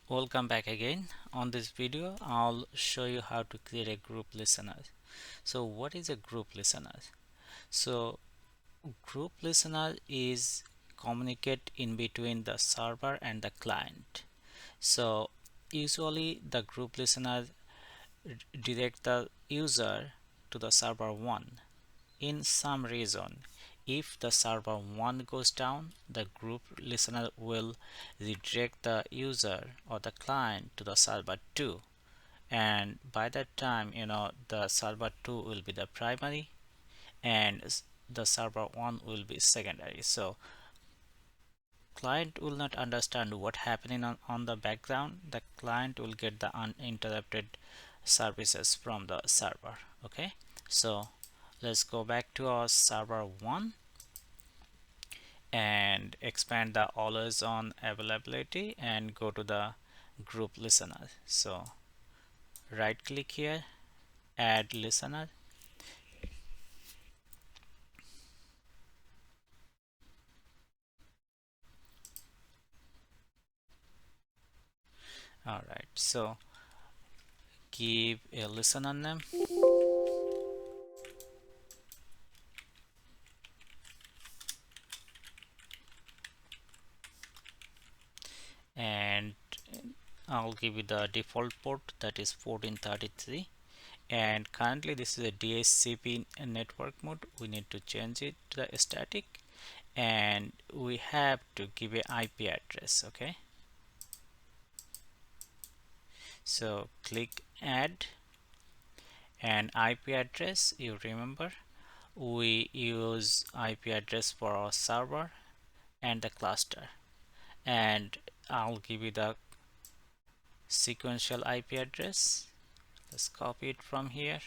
Welcome back again. On this video, I'll show you how to create a group listener. So what is a group listener? So group listener is communicate in between the server and the client. So usually the group listener direct the user to the server 1. In some reason, if the server 1 goes down, the group listener will redirect the user or the client to the server 2, and by that time the server 2 will be the primary and the server 1 will be secondary. So client will not understand what happening on the background. The client will get the uninterrupted services from the server. Okay, so let's go back to our server 1 and expand the always on availability and go to the group listener. So right click here, add listener. All right, so give a listener name and I'll give you the default port, that is 1433, and currently this is a DHCP network mode. We need to change it to the static, and we have to give a IP address. Okay, so click add, and IP address, you remember we use IP address for our server and the cluster, and I'll give you the sequential IP address. Let's copy it from here,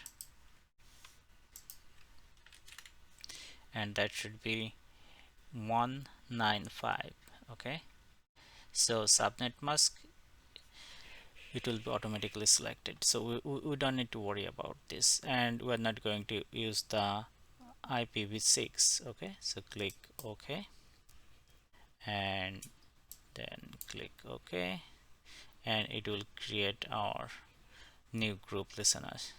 and that should be 195. Okay, so subnet mask, it will be automatically selected, so we don't need to worry about this, and we're not going to use the IPv6. Okay, so click OK and then click OK, and it will create our new group listeners.